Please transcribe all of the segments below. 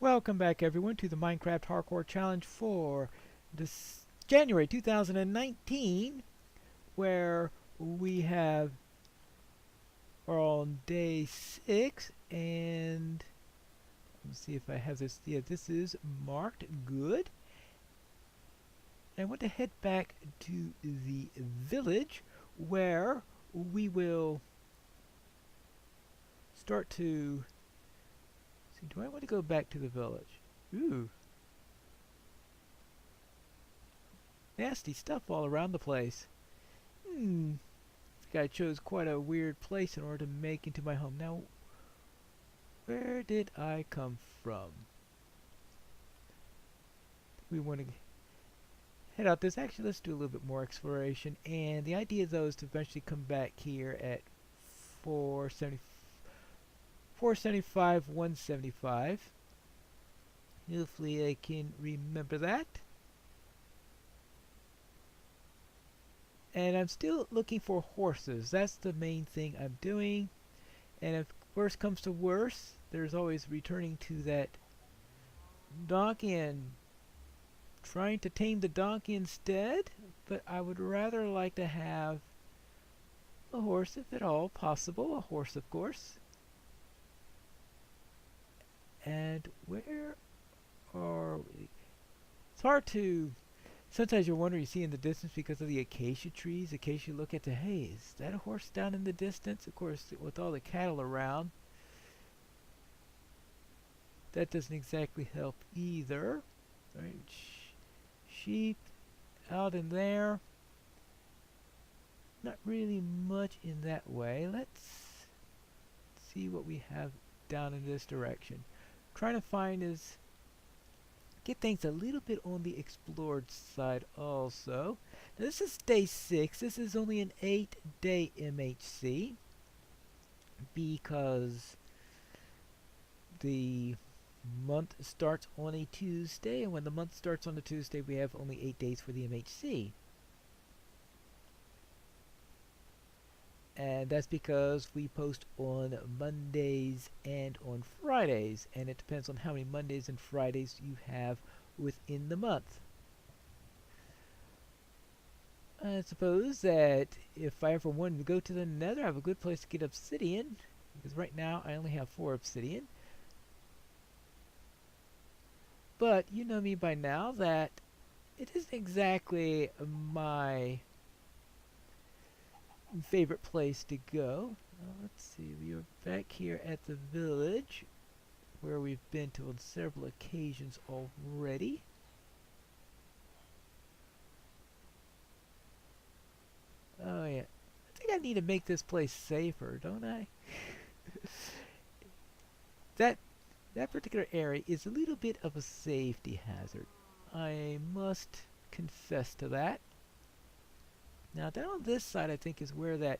Welcome back everyone to the Minecraft Hardcore Challenge for this January 2019, where we are on day 6, and let's see if I have this. Yeah, this is marked good. I want to head back to the village where we will start to see. Do I want to go back to the village? Ooh, nasty stuff all around the place. I chose quite a weird place in order to make into my home. Now, where did I come from? We want to head out this. Actually, let's do a little bit more exploration. And the idea, though, is to eventually come back here at 475, 175. Hopefully I can remember that. And I'm still looking for horses. That's the main thing I'm doing. And if worse comes to worse, there's always returning to that donkey and trying to tame the donkey instead. But I would rather like to have a horse, if at all possible. A horse, of course. And where are we? It's hard to... Sometimes you're wondering, you see in the distance because of the acacia trees. Acacia, look at the, hey, is that a horse down in the distance? Of course, with all the cattle around, that doesn't exactly help either. Right? Sheep out in there. Not really much in that way. Let's see what we have down in this direction. Trying to find is get things a little bit on the explored side also. Now this is day 6. This is only an 8-day MHC because the month starts on a Tuesday, and when the month starts on a Tuesday, we have only 8 days for the MHC. And that's because we post on Mondays and on Fridays, and it depends on how many Mondays and Fridays you have within the month. I suppose that if I ever wanted to go to the Nether, I have a good place to get obsidian, because right now I only have 4 obsidian. But you know me by now that it isn't exactly my favorite place to go. Let's see, we are back here at the village where we've been to on several occasions already. Oh yeah, I think I need to make this place safer, don't I? that particular area is a little bit of a safety hazard. I must confess to that. Now down on this side I think is where that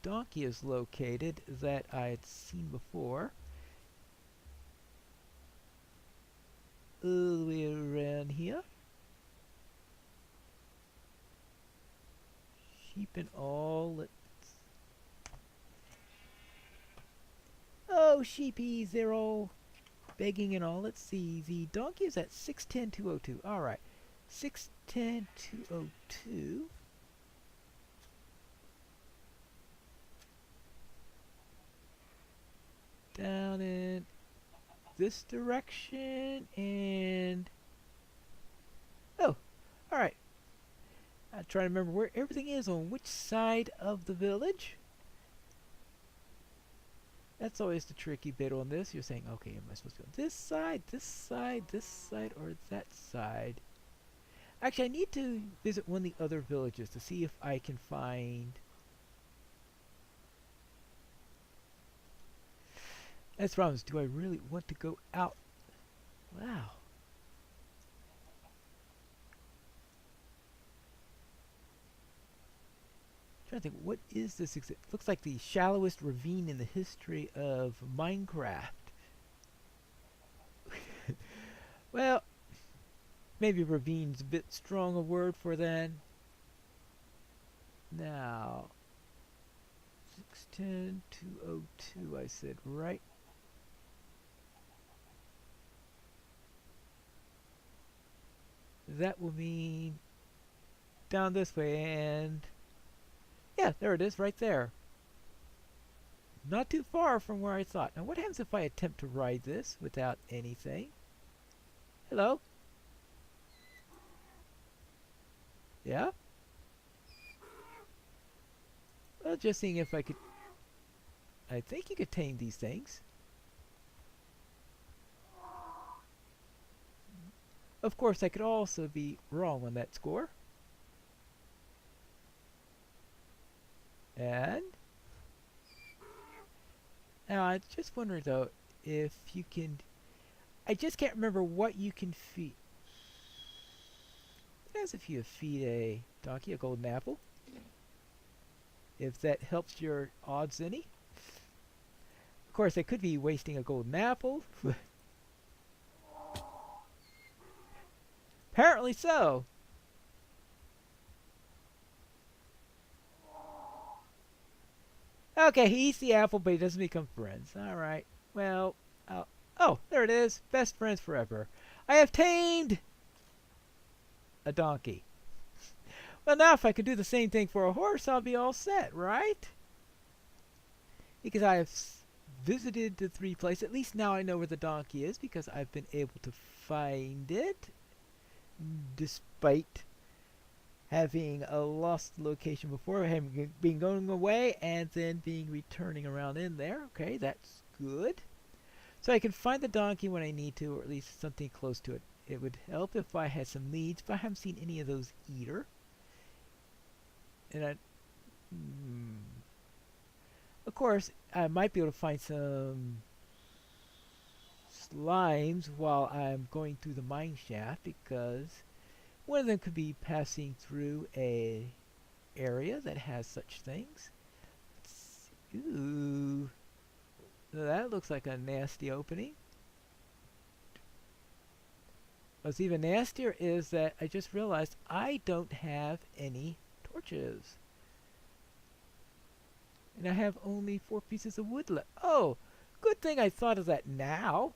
donkey is located that I had seen before. All the way around here. Sheep and all. Oh, sheepies, they're all begging and all. Let's see, the donkey is at 610,202. Alright, 610,202. Down in this direction, and oh, alright. I'm trying to remember where everything is on which side of the village. That's always the tricky bit on this. You're saying, okay, am I supposed to go this side, this side, this side, or that side? Actually, I need to visit one of the other villages to see if I can find... That's the problem, is do I really want to go out? Wow. I'm trying to think, what is this? It looks like the shallowest ravine in the history of Minecraft. Well, maybe ravine's a bit strong a word for that. Now, 610,202 I said, right? that will mean down this way, and yeah, there it is right there. Not too far from where I thought. Now what happens if I attempt to ride this without anything? Hello? Yeah? Well, just seeing if I could... I think you could tame these things. Of course, I could also be wrong on that score. And... Now, I just wonder, though, if you can... I just can't remember what you can feed. As if you feed a donkey a golden apple. If that helps your odds any. Of course, I could be wasting a golden apple. Apparently so. Okay, he eats the apple, but he doesn't become friends. Alright. Well, oh, there it is. Best friends forever. I have tamed a donkey. Well, now if I could do the same thing for a horse, I'll be all set, right? Because I have visited the 3 places. At least now I know where the donkey is because I've been able to find it. Despite having a lost location before, having been going away and then being returning around in there. Okay, that's good. So I can find the donkey when I need to, or at least something close to it. It would help if I had some leads, but I haven't seen any of those either. And of course, I might be able to find some slimes while I'm going through the Mineshaft, because one of them could be passing through a area that has such things. Ooh, that looks like a nasty opening. What's even nastier is that I just realized I don't have any torches. And I have only 4 pieces of wood left. Oh, good thing I thought of that now.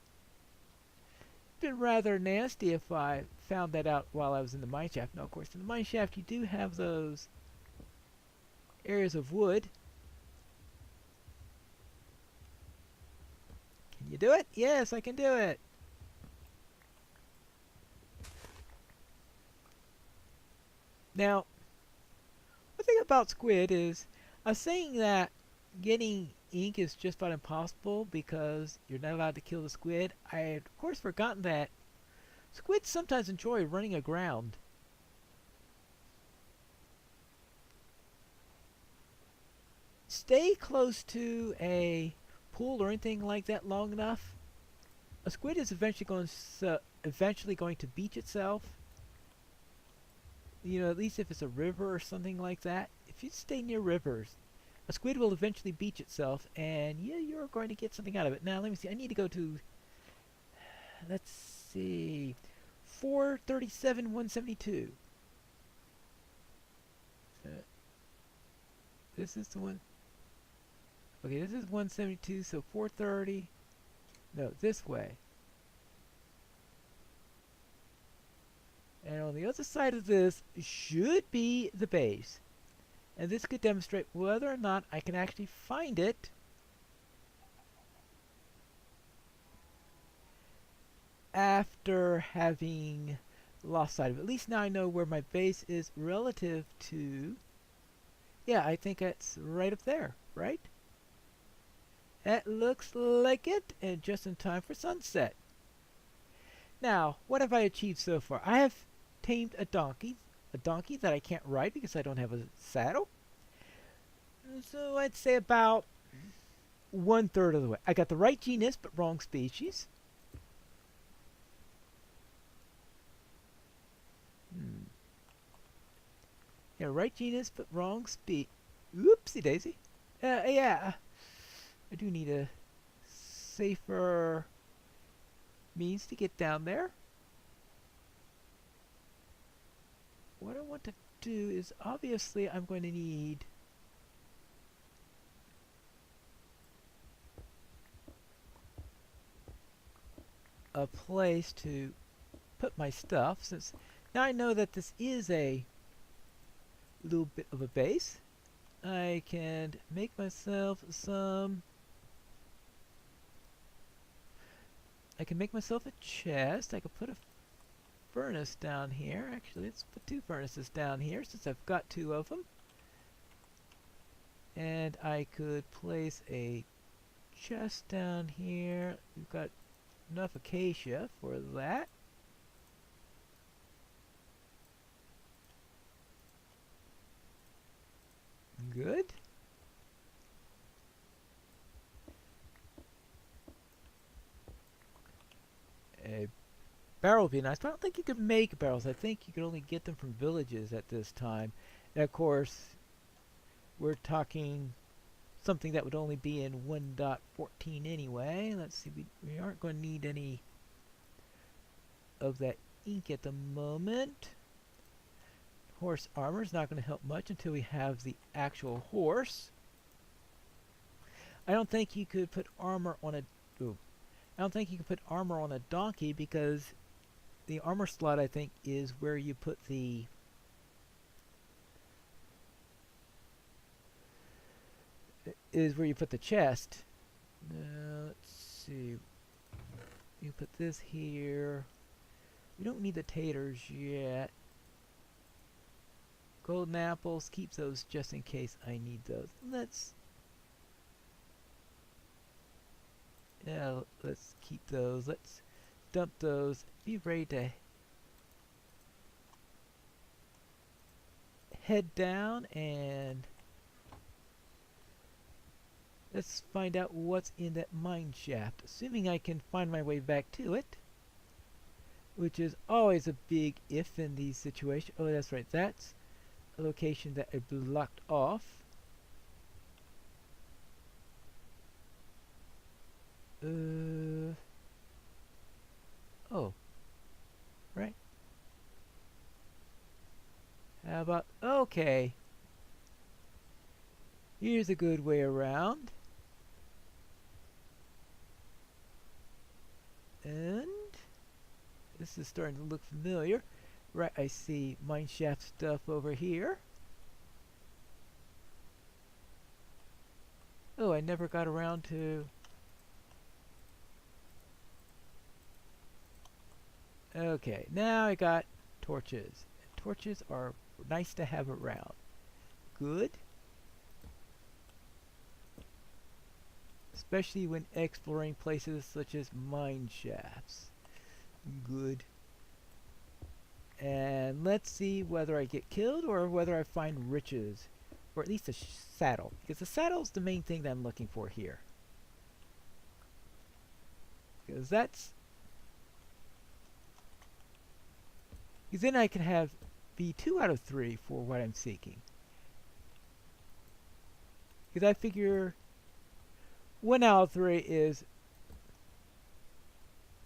It'd been rather nasty if I found that out while I was in the mineshaft. Now, of course, in the mineshaft you do have those areas of wood. Can you do it? Yes, I can do it. Now, one thing about squid is, I was saying that getting ink is just about impossible because you're not allowed to kill the squid. I had, of course, forgotten that squids sometimes enjoy running aground. Stay close to a pool or anything like that long enough. A squid is eventually going to beach itself. You know, at least if it's a river or something like that. If you stay near rivers, a squid will eventually beach itself, and yeah, you're going to get something out of it. Now, let me see. I need to go to, let's see, 437, 172. This is the one. Okay, this is 172, so 430. No, this way. And on the other side of this should be the base. And this could demonstrate whether or not I can actually find it after having lost sight of it. At least now I know where my base is relative to... Yeah, I think it's right up there, right? That looks like it, and just in time for sunset. Now, what have I achieved so far? I have tamed a donkey that I can't ride because I don't have a saddle. So I'd say about 1/3 of the way. I got the right genus, but wrong species. Yeah, right genus, but wrong Oopsie daisy. Yeah. I do need a safer means to get down there. What I want to do is, obviously, I'm going to need a place to put my stuff, since Now I know that this is a little bit of a base. I can make myself some... I can make myself a chest. I could put a furnace down here. Actually, let's put 2 furnaces down here since I've got 2 of them. And I could place a chest down here. We've got enough acacia for that. Good. A barrel would be nice, but I don't think you could make barrels. I think you could only get them from villages at this time. And of course, we're talking something that would only be in 1.14 anyway. Let's see, we aren't going to need any of that ink at the moment. Horse armor is not going to help much until we have the actual horse. I don't think you could put armor on a... Ooh. I don't think you can put armor on a donkey because the armor slot, I think, is where you put the... chest. Let's see. You put this here. We don't need the taters yet. Golden apples, keep those just in case I need those. Let's keep those. Let's dump those. Be ready to head down and let's find out what's in that mine shaft. Assuming I can find my way back to it, which is always a big if in these situations. Oh, that's right. That's a location that I blocked off. Oh. Right. How about... Okay. Here's a good way around. And... this is starting to look familiar. Right, I see mineshaft stuff over here. Oh, I never got around to... Okay, now I got torches. Torches are nice to have around. Good. Especially when exploring places such as mine shafts. Good. And let's see whether I get killed or whether I find riches. Or at least a saddle. Because the saddle's the main thing that I'm looking for here. Because that's... because then I can have be 2 out of 3 for what I'm seeking. Because I figure 1 out of 3 is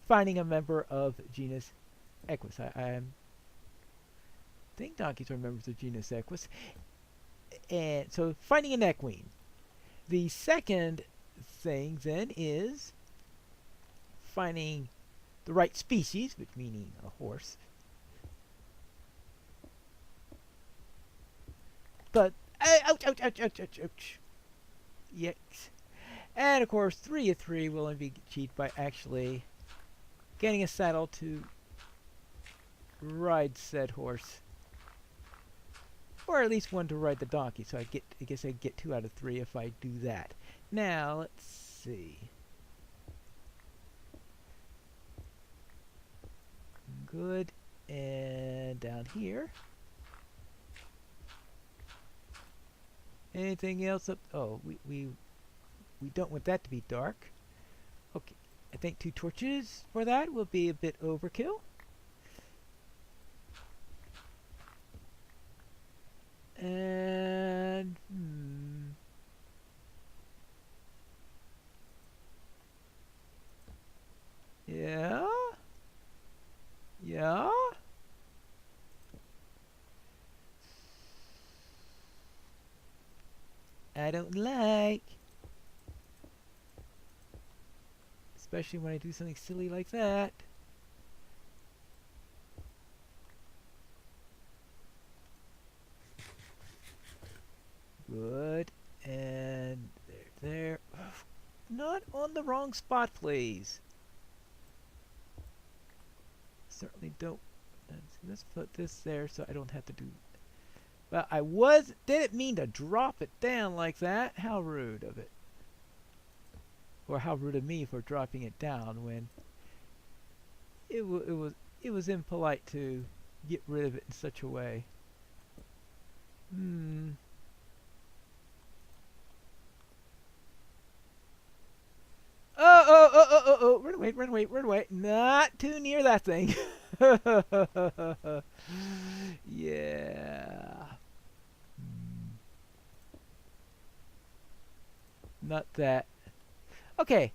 finding a member of genus Equus. I think donkeys are members of genus Equus. And so finding an equine. The second thing then is finding the right species, which meaning a horse. But ouch, ouch, ouch, ouch, ouch, ouch. Yikes. And of course 3 of 3 will only be achieved by actually getting a saddle to ride said horse. Or at least one to ride the donkey, so I guess I get 2 out of 3 if I do that. Now, let's see. Good. And down here. Anything else up? Oh, we don't want that to be dark. Okay, I think 2 torches for that will be a bit overkill. And yeah, yeah. I don't like, especially when I do something silly like that. Good. And there. Not on the wrong spot, please. Certainly don't. Let's put this there so I don't have to do. Well, didn't mean to drop it down like that. How rude of it. Or how rude of me for dropping it down when it was impolite to get rid of it in such a way. Oh, run away, run away, run away. Not too near that thing. Yeah. Not that. Okay.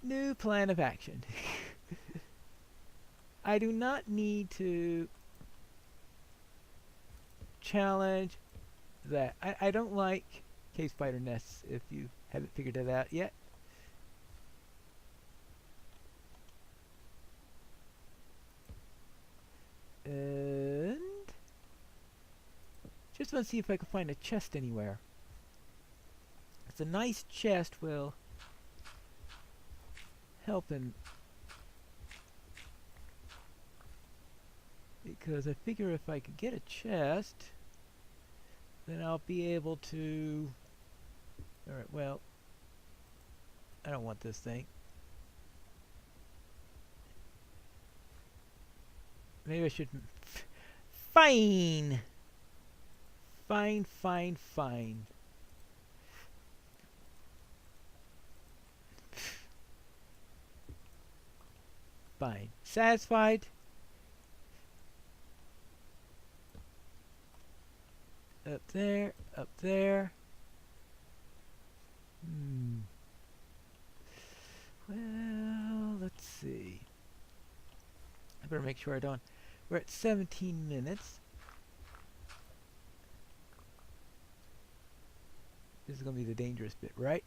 New plan of action. I do not need to challenge that. I don't like cave spider nests if you haven't figured it out yet. And just want to see if I can find a chest anywhere. It's a nice chest will help in, because I figure if I could get a chest, then I'll be able to. Alright, well, I don't want this thing. Maybe I should. Fine! Fine, fine, fine. Fine. Satisfied? Up there, up there. Well, let's see. I better make sure I don't. We're at 17 minutes. This is going to be the dangerous bit, right?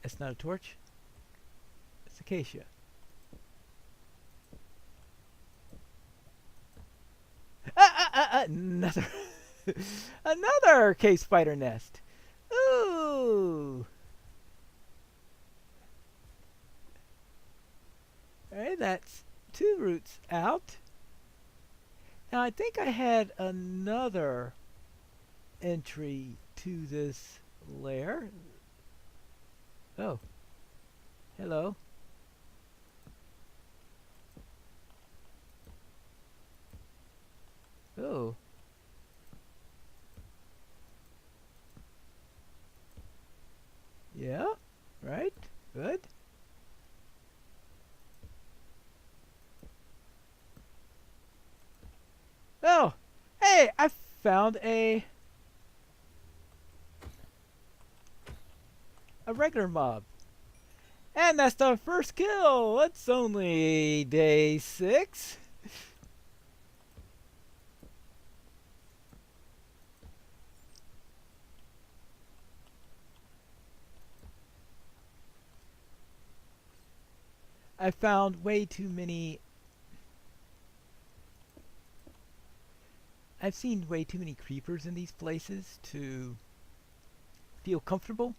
It's not a torch. It's acacia. Another another cave spider nest. Ooh. Alright, that's 2 roots out. Now I think I had another entry to this lair. Oh. Hello. Oh. Yeah, right? Good. Oh, hey, I found a regular mob. And that's the first kill. It's only day 6. I found way too many. I've seen way too many creepers in these places to feel comfortable.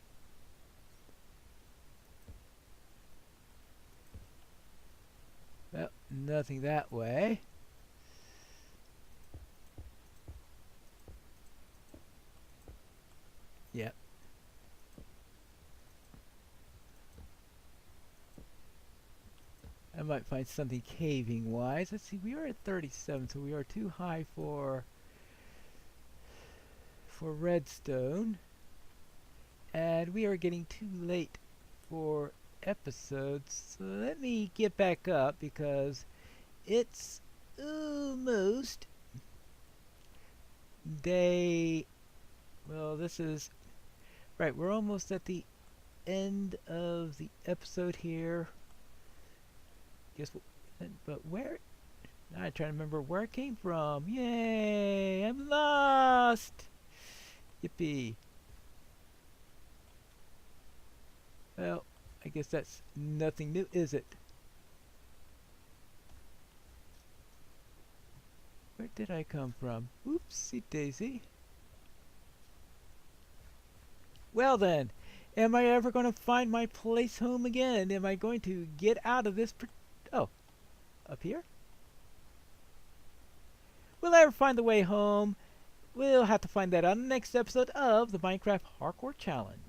Well, nothing that way. Yep. I might find something caving wise. Let's see, we are at 37, so we are too high for redstone. And we are getting too late for episodes. So let me get back up because it's almost day. Well, this is right. We're almost at the end of the episode here. Guess what? But where? I'm trying to remember where it came from. Yay! I'm lost. Yippee! Well, I guess that's nothing new, is it? Where did I come from? Oopsie daisy. Well then, am I ever going to find my place home again? Am I going to get out of this oh, up here? Will I ever find the way home? We'll have to find that on the next episode of the Minecraft Hardcore Challenge.